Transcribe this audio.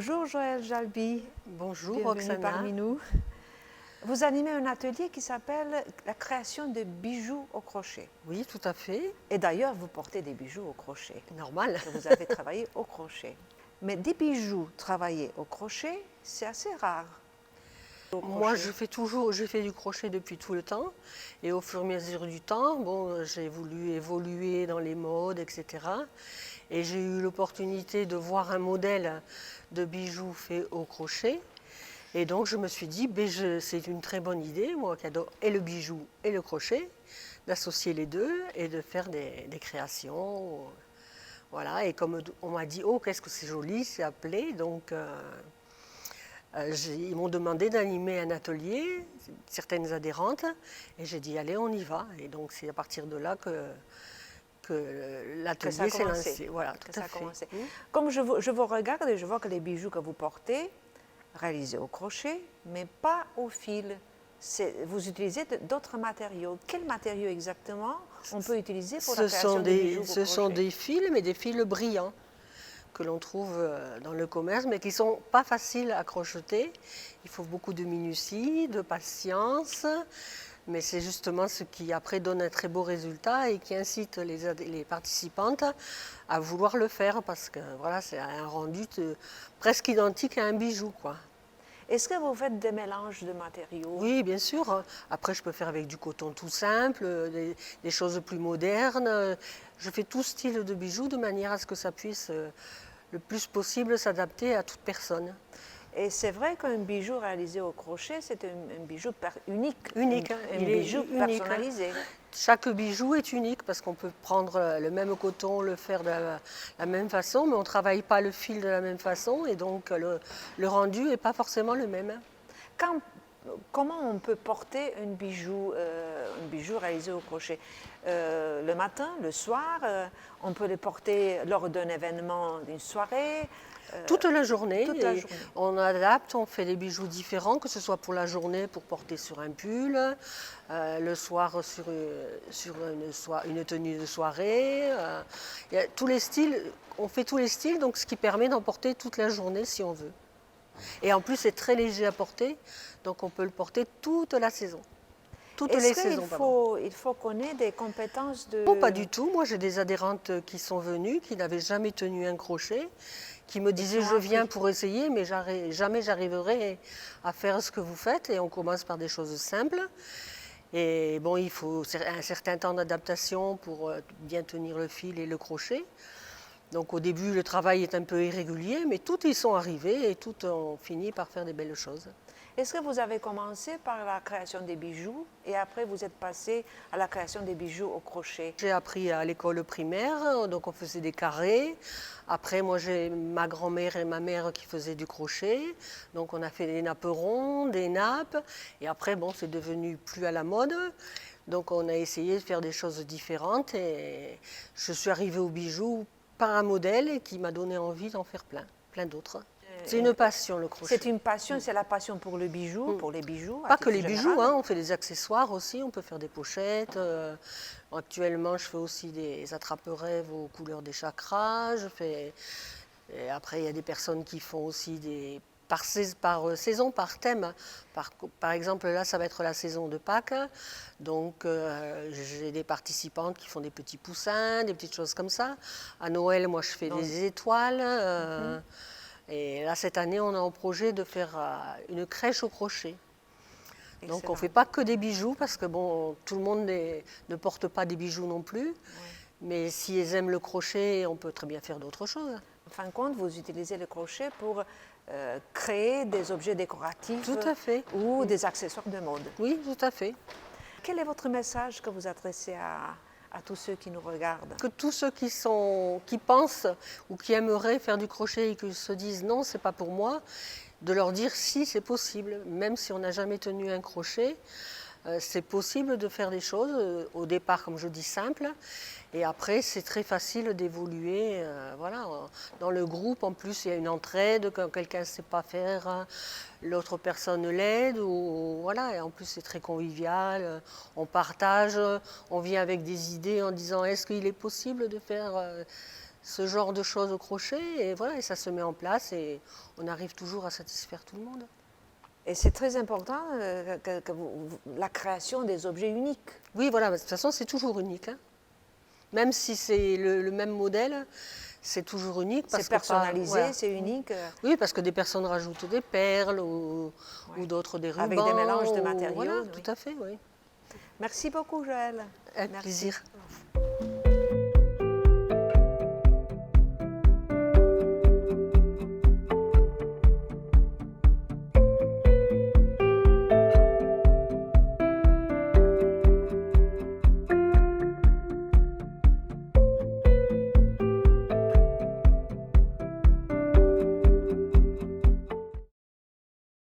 Bonjour Joël Jalbi, Bonjour bienvenue Roxana. parmi nous. Vous animez un atelier qui s'appelle la création de bijoux au crochet. Oui, tout à fait. Et d'ailleurs, vous portez des bijoux au crochet, Normal. que vous avez travaillé au crochet. Mais des bijoux travaillés au crochet, c'est assez rare. Moi, je fais du crochet depuis tout le temps. Et au fur et à mesure du temps, bon, j'ai voulu évoluer dans les modes, etc. Et j'ai eu l'opportunité de voir un modèle de bijoux fait au crochet. Et donc, je me suis dit, c'est une très bonne idée, moi qui adore et le bijou et le crochet, d'associer les deux et de faire des créations. Voilà, et comme on m'a dit, oh, qu'est-ce que c'est joli, c'est appelé. Donc, ils m'ont demandé d'animer un atelier, certaines adhérentes, et j'ai dit, allez, on y va. Et donc, c'est à partir de là que l'atelier s'est lancé. Voilà, tout à fait. Comme je vous regarde et je vois que les bijoux que vous portez, réalisés au crochet, mais pas au fil. Vous utilisez d'autres matériaux. Quels matériaux exactement on peut utiliser pour la création de bijoux au crochet? Ce sont des fils, mais des fils brillants que l'on trouve dans le commerce, mais qui ne sont pas faciles à crocheter. Il faut beaucoup de minutie, de patience, mais c'est justement ce qui après donne un très beau résultat et qui incite les participantes à vouloir le faire parce que voilà, c'est un rendu presque identique à un bijou, quoi. Est-ce que vous faites des mélanges de matériaux? Oui, bien sûr. Après, je peux faire avec du coton tout simple, des choses plus modernes. Je fais tout style de bijoux de manière à ce que ça puisse le plus possible s'adapter à toute personne. Et c'est vrai qu'un bijou réalisé au crochet, c'est un bijou unique. Unique, un bijou personnalisé. Chaque bijou est unique parce qu'on peut prendre le même coton, le faire de la même façon, mais on ne travaille pas le fil de la même façon et donc le rendu n'est pas forcément le même. Comment on peut porter un bijou réalisé au crochet? Le matin, le soir, on peut le porter lors d'un événement, d'une soirée? Toute la journée. Toute la journée. On adapte, on fait des bijoux différents, que ce soit pour la journée, pour porter sur un pull, le soir sur une tenue de soirée. Il y a tous les styles, on fait tous les styles, donc ce qui permet d'en porter toute la journée si on veut. Et en plus, c'est très léger à porter, donc on peut le porter toute la saison. Est-ce qu'il faut qu'on ait des compétences de... Non, pas du tout. Moi, j'ai des adhérentes qui sont venues, qui n'avaient jamais tenu un crochet, qui me disaient je viens pour essayer, mais jamais j'arriverai à faire ce que vous faites. Et on commence par des choses simples. Et bon, il faut un certain temps d'adaptation pour bien tenir le fil et le crochet. Donc au début, le travail est un peu irrégulier, mais toutes y sont arrivées et toutes ont fini par faire des belles choses. Est-ce que vous avez commencé par la création des bijoux et après vous êtes passé à la création des bijoux au crochet? J'ai appris à l'école primaire, donc on faisait des carrés. Après, moi j'ai ma grand-mère et ma mère qui faisaient du crochet. Donc on a fait des napperons, des nappes. Et après, bon, c'est devenu plus à la mode. Donc on a essayé de faire des choses différentes. Et je suis arrivée aux bijoux par un modèle et qui m'a donné envie d'en faire plein d'autres. C'est une passion, le crochet. C'est une passion, c'est la passion pour le bijou, pour les bijoux. Pas que les bijoux, hein, on fait des accessoires aussi, on peut faire des pochettes. Actuellement, je fais aussi des attrape-rêves aux couleurs des chakras. Et après, il y a des personnes qui font aussi par saison, par thème. Par exemple, là, ça va être la saison de Pâques. Donc, j'ai des participantes qui font des petits poussins, des petites choses comme ça. À Noël, moi, je fais des étoiles. Et là, cette année, on a en projet de faire une crèche au crochet. Excellent. Donc, on ne fait pas que des bijoux, parce que bon, tout le monde ne porte pas des bijoux non plus. Oui. Mais si ils aiment le crochet, on peut très bien faire d'autres choses. En fin de compte, vous utilisez le crochet pour créer des objets décoratifs. Tout à fait. Ou des accessoires de mode. Oui, tout à fait. Quel est votre message que vous adressez à tous ceux qui nous regardent? Que tous ceux qui pensent ou qui aimeraient faire du crochet et qui se disent non, c'est pas pour moi, de leur dire si c'est possible, même si on n'a jamais tenu un crochet, c'est possible de faire des choses, au départ comme je dis simples, et après c'est très facile d'évoluer. Voilà. Dans le groupe en plus il y a une entraide, quand quelqu'un ne sait pas faire, l'autre personne l'aide, voilà. Et en plus c'est très convivial, on partage, on vient avec des idées en disant est-ce qu'il est possible de faire ce genre de choses au crochet, et voilà, et ça se met en place, et on arrive toujours à satisfaire tout le monde. Et c'est très important la création des objets uniques. Oui, voilà, de toute façon, c'est toujours unique, hein. Même si c'est le même modèle, c'est toujours unique. C'est personnalisé, voilà. c'est unique. Oui, parce que des personnes rajoutent des perles ou d'autres des rubans. Avec des mélanges de matériaux. Voilà, Oui. tout à fait, oui. Merci beaucoup, Joëlle. Avec Merci. plaisir.